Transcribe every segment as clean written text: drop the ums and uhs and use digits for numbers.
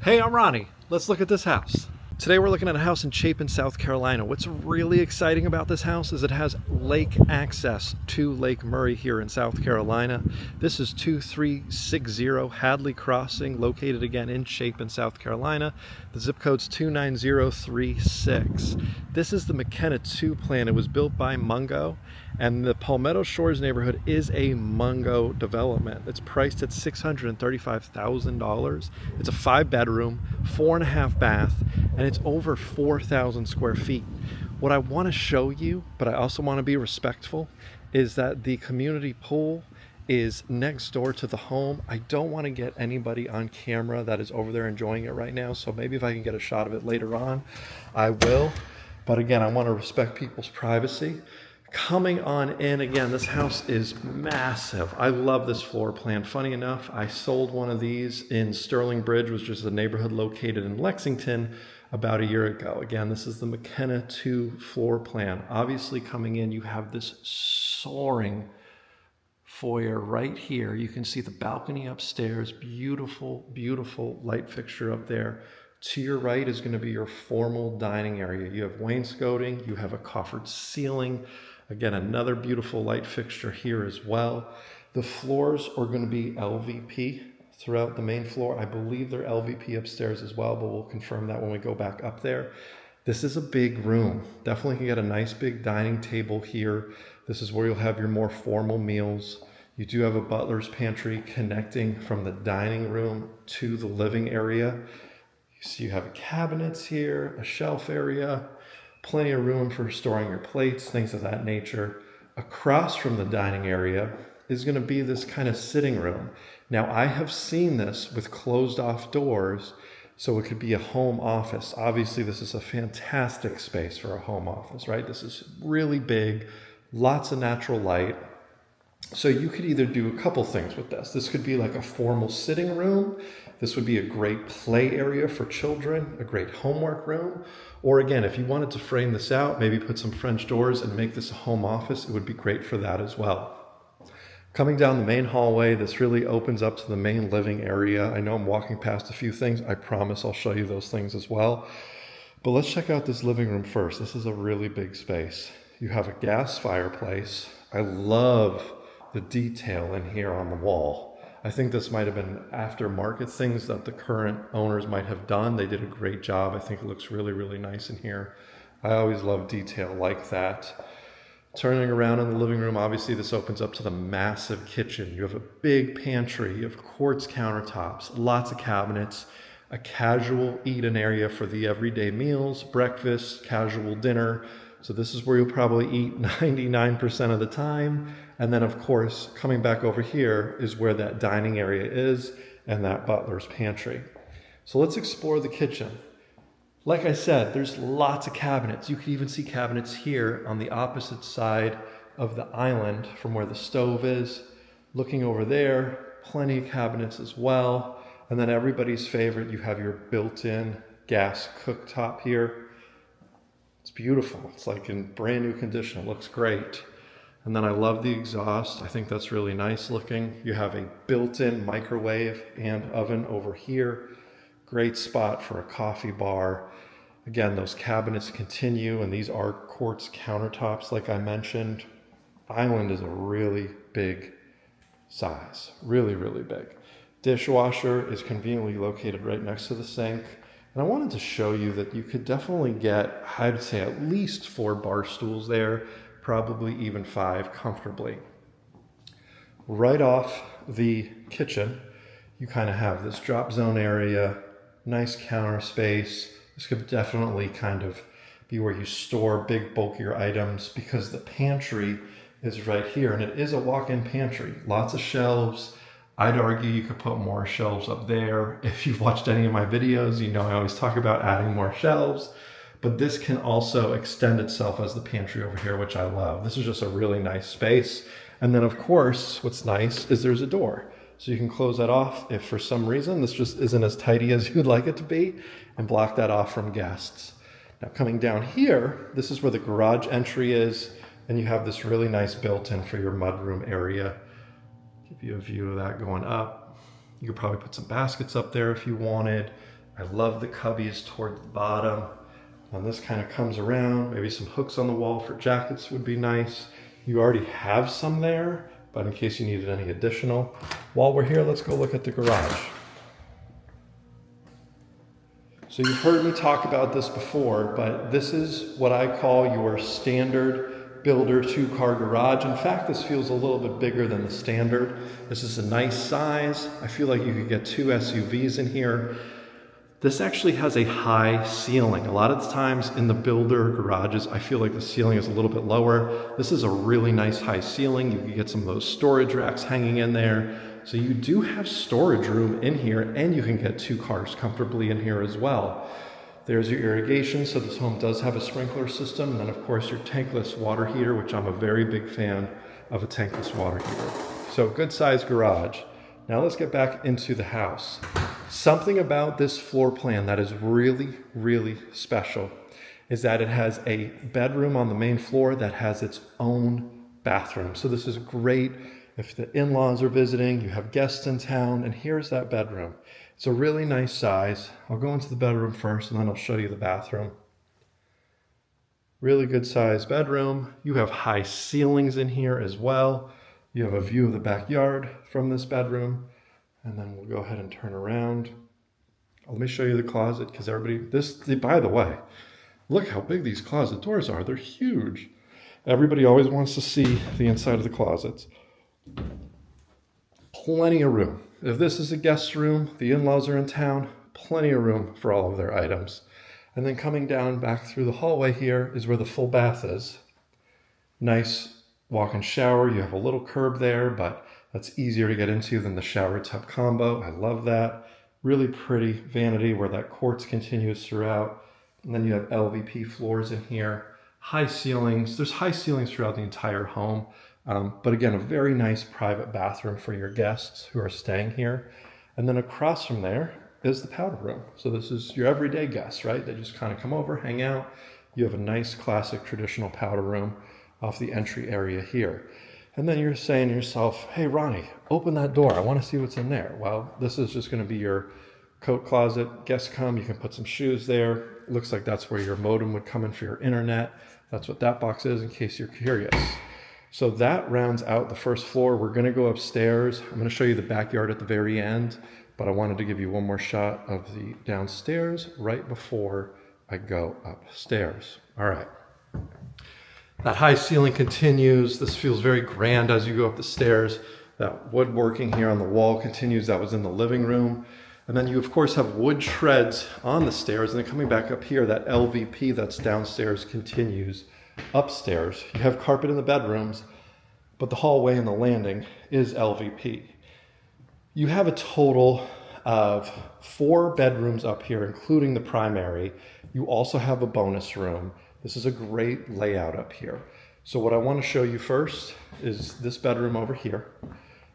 Hey, I'm Ronnie. Let's look at this house. Today we're looking at a house in Chapin, South Carolina. What's really exciting about this house is it has lake access to Lake Murray here in South Carolina. This is 2360 Hadley Crossing, located again in Chapin, South Carolina. The zip code's 29036. This is the McKenna 2 plan. It was built by Mungo, and the Palmetto Shores neighborhood is a Mungo development. It's priced at $635,000. It's a 5-bedroom, 4.5 bath, and it's over 4,000 square feet. What I want to show you, but I also want to be respectful, is that the community pool is next door to the home. I don't want to get anybody on camera that is over there enjoying it right now, so maybe if I can get a shot of it later on, I will. But again, I want to respect people's privacy. Coming on in, again, this house is massive. I love this floor plan. Funny enough, I sold one of these in Sterling Bridge, which is a neighborhood located in Lexington, about a year ago. Again, this is the McKenna 2 floor plan. Obviously, coming in, you have this soaring foyer right here. You can see the balcony upstairs. Beautiful, beautiful light fixture up there. To your right is going to be your formal dining area. You have wainscoting, you have a coffered ceiling. Again, another beautiful light fixture here as well. The floors are going to be LVP throughout the main floor. I believe they're LVP upstairs as well, but we'll confirm that when we go back up there. This is a big room. Definitely can get a nice big dining table here. This is where you'll have your more formal meals. You do have a butler's pantry connecting from the dining room to the living area. So you have cabinets here, a shelf area, plenty of room for storing your plates, things of that nature. Across from the dining area is going to be this kind of sitting room. Now, I have seen this with closed off doors, so it could be a home office. Obviously, this is a fantastic space for a home office, right? This is really big, lots of natural light. So you could either do a couple things with this. This could be like a formal sitting room. This would be a great play area for children, a great homework room. Or again, if you wanted to frame this out, maybe put some French doors and make this a home office, it would be great for that as well. Coming down the main hallway, this really opens up to the main living area. I know I'm walking past a few things. I promise I'll show you those things as well. But let's check out this living room first. This is a really big space. You have a gas fireplace. I love the detail in here on the wall. I think this might have been aftermarket things that the current owners might have done. They did a great job. I think it looks really, really nice in here. I always love detail like that. Turning around in the living room, obviously this opens up to the massive kitchen. You have a big pantry, you have quartz countertops, lots of cabinets, a casual eat-in area for the everyday meals, breakfast, casual dinner. So this is where you'll probably eat 99% of the time. And then of course, coming back over here is where that dining area is and that butler's pantry. So let's explore the kitchen. Like I said, there's lots of cabinets. You can even see cabinets here on the opposite side of the island from where the stove is. Looking over there, plenty of cabinets as well. And then everybody's favorite, you have your built-in gas cooktop here. It's beautiful. It's like in brand new condition. It looks great. And then I love the exhaust. I think that's really nice looking. You have a built-in microwave and oven over here. Great spot for a coffee bar. Again, those cabinets continue, and these are quartz countertops, like I mentioned. Island is a really big size. Really, really big. Dishwasher is conveniently located right next to the sink. And I wanted to show you that you could definitely get, I'd say, at least 4 bar stools there, probably even 5 comfortably. Right off the kitchen, you kind of have this drop zone area, nice counter space. This could definitely kind of be where you store big, bulkier items because the pantry is right here, and it is a walk-in pantry. Lots of shelves. I'd argue you could put more shelves up there. If you've watched any of my videos, you know I always talk about adding more shelves, but this can also extend itself as the pantry over here, which I love. This is just a really nice space. And then of course, what's nice is there's a door. So you can close that off if for some reason this just isn't as tidy as you'd like it to be, and block that off from guests. Now coming down here, this is where the garage entry is, and you have this really nice built-in for your mudroom area. Give you a view of that going up. You could probably put some baskets up there if you wanted. I love the cubbies toward the bottom. And this kind of comes around. Maybe some hooks on the wall for jackets would be nice. You already have some there, but in case you needed any additional. While we're here, let's go look at the garage. So you've heard me talk about this before, but this is what I call your standard builder 2-car garage. In fact, this feels a little bit bigger than the standard. This is a nice size. I feel like you could get 2 SUVs in here. This actually has a high ceiling. A lot of the times in the builder garages, I feel like the ceiling is a little bit lower. This is a really nice high ceiling. You can get some of those storage racks hanging in there. So you do have storage room in here, and you can get 2 cars comfortably in here as well. There's your irrigation, so this home does have a sprinkler system. And then of course your tankless water heater, which I'm a very big fan of a tankless water heater. So good sized garage. Now let's get back into the house. Something about this floor plan that is really, really special is that it has a bedroom on the main floor that has its own bathroom. So this is great if the in-laws are visiting, you have guests in town, and here's that bedroom. It's a really nice size. I'll go into the bedroom first and then I'll show you the bathroom. Really good size bedroom. You have high ceilings in here as well. You have a view of the backyard from this bedroom. And then we'll go ahead and turn around. Let me show you the closet because by the way, look how big these closet doors are. They're huge. Everybody always wants to see the inside of the closets. Plenty of room. If this is a guest room, the in-laws are in town, plenty of room for all of their items. And then coming down back through the hallway here is where the full bath is. Nice walk-in shower. You have a little curb there, but that's easier to get into than the shower tub combo. I love that. Really pretty vanity where that quartz continues throughout. And then you have LVP floors in here. High ceilings. There's high ceilings throughout the entire home. But again, a very nice private bathroom for your guests who are staying here. And then across from there is the powder room. So this is your everyday guests, right? They just kind of come over, hang out. You have a nice classic traditional powder room off the entry area here. And then you're saying to yourself, hey, Ronnie, open that door. I want to see what's in there. Well, this is just going to be your coat closet. Guests come, you can put some shoes there. It looks like that's where your modem would come in for your internet. That's what that box is in case you're curious. So that rounds out the first floor. We're going to go upstairs. I'm going to show you the backyard at the very end, but I wanted to give you one more shot of the downstairs right before I go upstairs. All right. That high ceiling continues. This feels very grand as you go up the stairs. That woodworking here on the wall continues. That was in the living room. And then you, of course, have wood shreds on the stairs. And then coming back up here, that LVP that's downstairs continues upstairs. You have carpet in the bedrooms, but the hallway and the landing is LVP. You have a total of 4 bedrooms up here, including the primary. You also have a bonus room. This is a great layout up here. So what I want to show you first is this bedroom over here.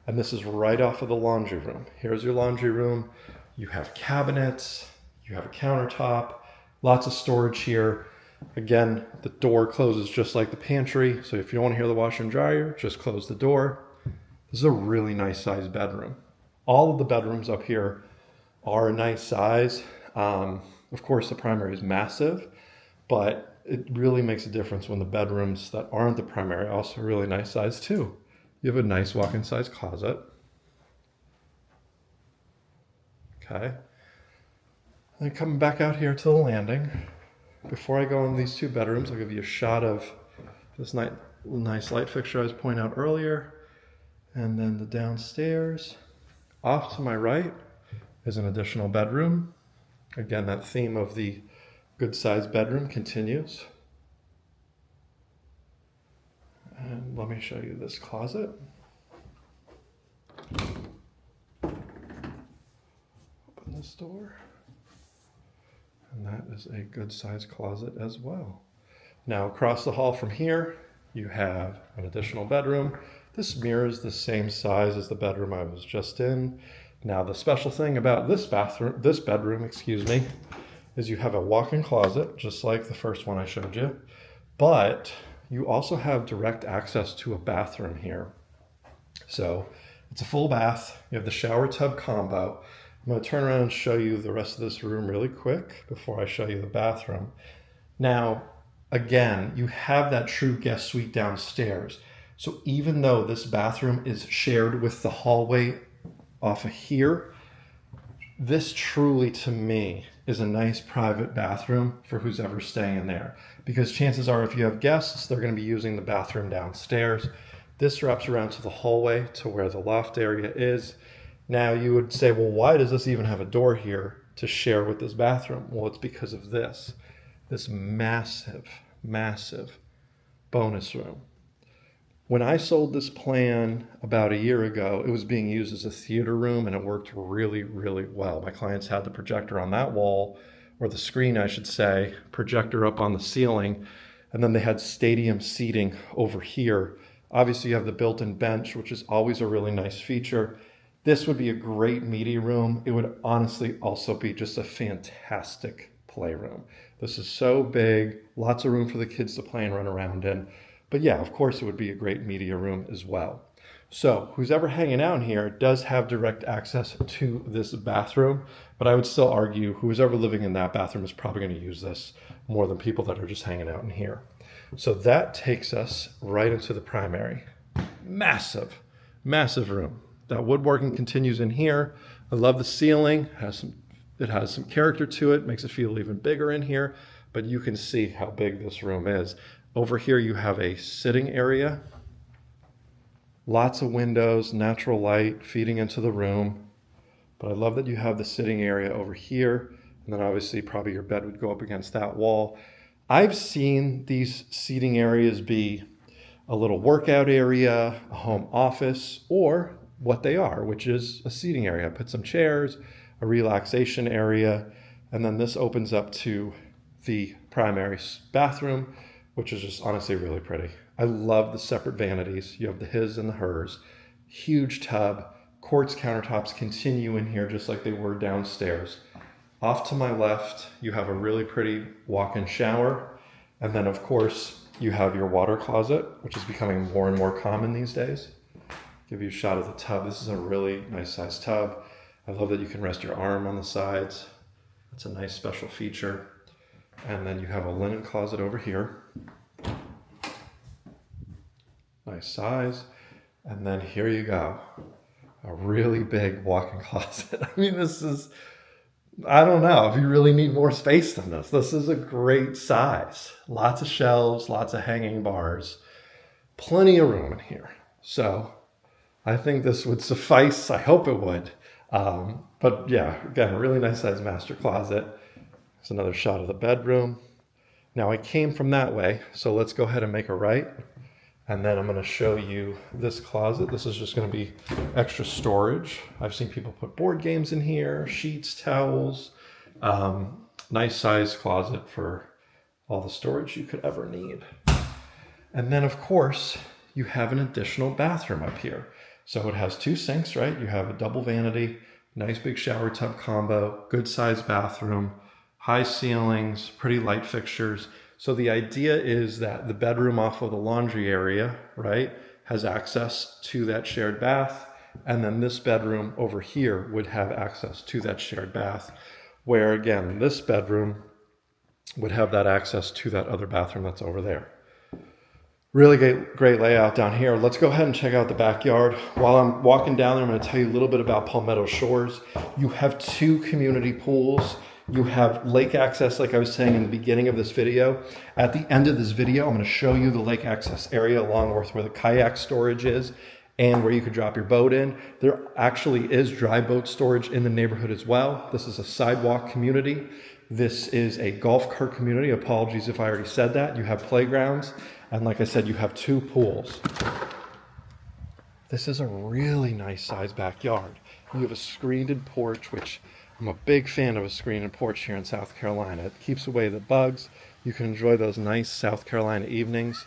And this is right off of the laundry room. Here's your laundry room. You have cabinets, you have a countertop, lots of storage here. Again, the door closes just like the pantry. So if you don't want to hear the washer and dryer, just close the door. This is a really nice sized bedroom. All of the bedrooms up here are a nice size. Of course, the primary is massive, but it really makes a difference when the bedrooms that aren't the primary are also a really nice size too. You have a nice walk-in size closet. Okay. And then coming back out here to the landing. Before I go in these 2 bedrooms, I'll give you a shot of this nice light fixture I was pointing out earlier. And then the downstairs. Off to my right is an additional bedroom. Again, that theme of the good sized bedroom continues. And let me show you this closet. Open this door. And that is a good sized closet as well. Now across the hall from here, you have an additional bedroom. This mirrors the same size as the bedroom I was just in. Now the special thing about this bedroom, is you have a walk-in closet, just like the first one I showed you, but you also have direct access to a bathroom here. So it's a full bath. You have the shower tub combo. I'm going to turn around and show you the rest of this room really quick before I show you the bathroom. Now, again, you have that true guest suite downstairs. So even though this bathroom is shared with the hallway off of here, this truly, to me, is a nice private bathroom for who's ever staying in there. Because chances are, if you have guests, they're going to be using the bathroom downstairs. This wraps around to the hallway to where the loft area is. Now you would say, well, why does this even have a door here to share with this bathroom? Well, it's because of this massive, massive bonus room. When I sold this plan about a year ago, it was being used as a theater room and it worked really, really well. My clients had the projector on that wall, or the screen, I should say, projector up on the ceiling, and then they had stadium seating over here. Obviously, you have the built-in bench, which is always a really nice feature. This would be a great media room. It would honestly also be just a fantastic playroom. This is so big, lots of room for the kids to play and run around in. But yeah, of course, it would be a great media room as well. So who's ever hanging out in here does have direct access to this bathroom, but I would still argue who's ever living in that bathroom is probably going to use this more than people that are just hanging out in here. So that takes us right into the primary. Massive, massive room. That woodworking continues in here. I love the ceiling. It has some character to it, makes it feel even bigger in here, but you can see how big this room is. Over here you have a sitting area, lots of windows, natural light feeding into the room. But I love that you have the sitting area over here, and then obviously probably your bed would go up against that wall. I've seen these seating areas be a little workout area, a home office, or what they are, which is a seating area. Put some chairs, a relaxation area, and then this opens up to the primary bathroom, which is just honestly really pretty. I love the separate vanities. You have the his and the hers. Huge tub. Quartz countertops continue in here just like they were downstairs. Off to my left, you have a really pretty walk-in shower. And then, of course, you have your water closet, which is becoming more and more common these days. Give you a shot of the tub. This is a really nice sized tub. I love that you can rest your arm on the sides. It's a nice special feature. And then you have a linen closet over here. Nice size. And then here you go. A really big walk-in closet. I mean, this is, I don't know if you really need more space than this. This is a great size. Lots of shelves, lots of hanging bars, plenty of room in here. So I think this would suffice. I hope it would. But yeah, again, a really nice size master closet. There's another shot of the bedroom. Now I came from that way, so let's go ahead and make a right. And then I'm going to show you this closet. This is just going to be extra storage. I've seen people put board games in here, sheets, towels. Nice size closet for all the storage you could ever need. And then, of course, you have an additional bathroom up here. So it has two sinks, right? You have a double vanity, nice big shower tub combo, good sized bathroom, high ceilings, pretty light fixtures. So the idea is that the bedroom off of the laundry area, right, has access to that shared bath. And then this bedroom over here would have access to that shared bath, where again, this bedroom would have that access to that other bathroom that's over there. Really great layout down here. Let's go ahead and check out the backyard. While I'm walking down there, I'm going to tell you a little bit about Palmetto Shores. You have two community pools. You have lake access, like I was saying in the beginning of this video. At the end of this video, I'm going to show you the lake access area along with where the kayak storage is and where you could drop your boat in. There actually is dry boat storage in the neighborhood as well. This is a sidewalk community. This is a golf cart community. Apologies if I already said that. You have playgrounds. And like I said, you have two pools. This is a really nice sized backyard. You have a screened-in porch, which I'm a big fan of a screened-in porch here in South Carolina. It keeps away the bugs. You can enjoy those nice South Carolina evenings.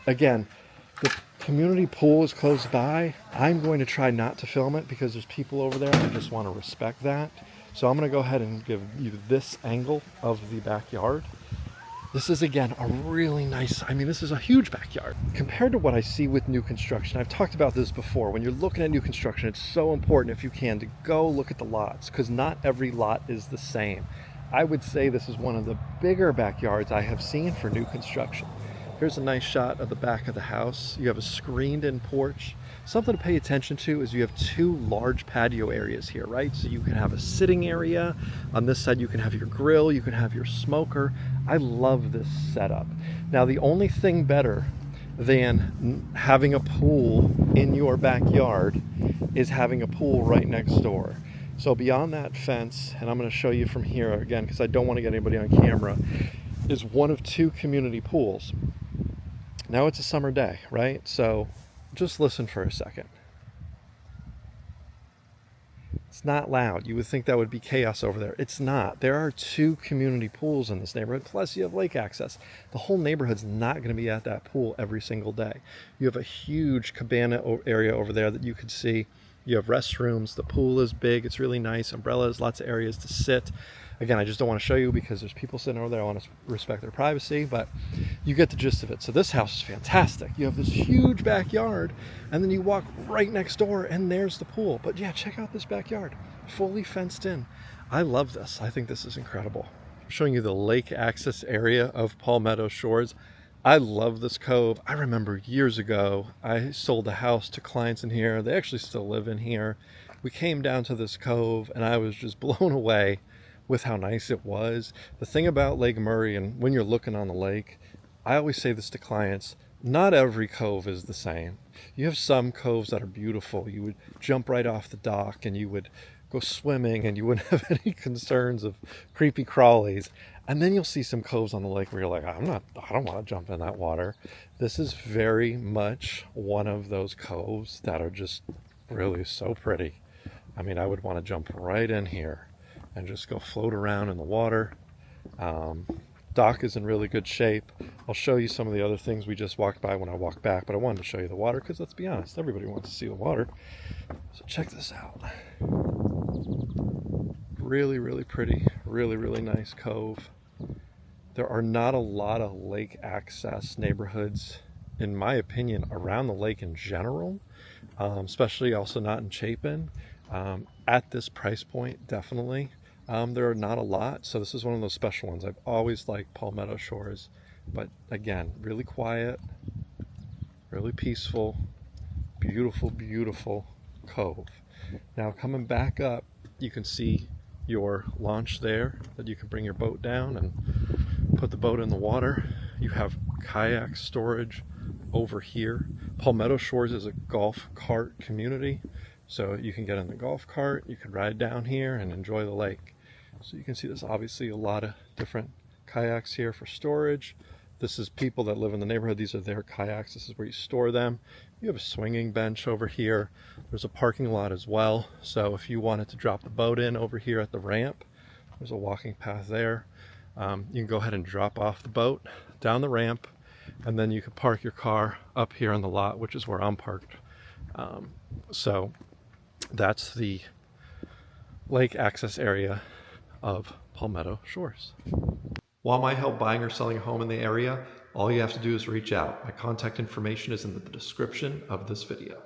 Again, the community pool is close by. I'm going to try not to film it because there's people over there. I just want to respect that. So I'm going to go ahead and give you this angle of the backyard. This is, again, a really nice, I mean, this is a huge backyard. Compared to what I see with new construction, I've talked about this before. When you're looking at new construction, it's so important, if you can, to go look at the lots, because not every lot is the same. I would say this is one of the bigger backyards I have seen for new construction. Here's a nice shot of the back of the house. You have a screened-in porch. Something to pay attention to is you have two large patio areas here, right? So you can have a sitting area. On this side, you can have your grill, you can have your smoker. I love this setup. Now, the only thing better than having a pool in your backyard is having a pool right next door. So beyond that fence, and I'm going to show you from here again because I don't want to get anybody on camera, is one of two community pools. Now it's a summer day, right? So just listen for a second. It's not loud. You would think that would be chaos over there. It's not. There are two community pools in this neighborhood, plus you have lake access. The whole neighborhood's not going to be at that pool every single day. You have a huge cabana area over there that you could see. You have restrooms. The pool is big. It's really nice. Umbrellas, lots of areas to sit. Again, I just don't want to show you because there's people sitting over there. I want to respect their privacy, but you get the gist of it. So this house is fantastic. You have this huge backyard, and then you walk right next door, and there's the pool. But yeah, check out this backyard, fully fenced in. I love this. I think this is incredible. I'm showing you the lake access area of Palmetto Shores. I love this cove. I remember years ago, I sold a house to clients in here. They actually still live in here. We came down to this cove, and I was just blown away with how nice it was. The thing about Lake Murray, and when you're looking on the lake, I always say this to clients, not every cove is the same. You have some coves that are beautiful. You would jump right off the dock and you would go swimming and you wouldn't have any concerns of creepy crawlies. And then you'll see some coves on the lake where you're like, I don't want to jump in that water. This is very much one of those coves that are just really so pretty. I mean, I would want to jump right in here and just go float around in the water. Dock is in really good shape. I'll show you some of the other things we just walked by when I walked back, but I wanted to show you the water because let's be honest, everybody wants to see the water. So check this out. Really, really pretty, really, really nice cove. There are not a lot of lake access neighborhoods, in my opinion, around the lake in general, especially also not in Chapin. At this price point, definitely. There are not a lot, so this is one of those special ones. I've always liked Palmetto Shores, but again, really quiet, really peaceful, beautiful, beautiful cove. Now coming back up, you can see your launch there that you can bring your boat down and put the boat in the water. You have kayak storage over here. Palmetto Shores is a golf cart community, so you can get in the golf cart, you can ride down here and enjoy the lake. So you can see there's obviously a lot of different kayaks here for storage. This is people that live in the neighborhood. These are their kayaks. This is where you store them. You have a swinging bench over here. There's a parking lot as well. So if you wanted to drop the boat in over here at the ramp, there's a walking path there. You can go ahead and drop off the boat down the ramp, and then you can park your car up here on the lot, which is where I'm parked. So that's the lake access area of Palmetto Shores. Want my help buying or selling a home in the area? All you have to do is reach out. My contact information is in the description of this video.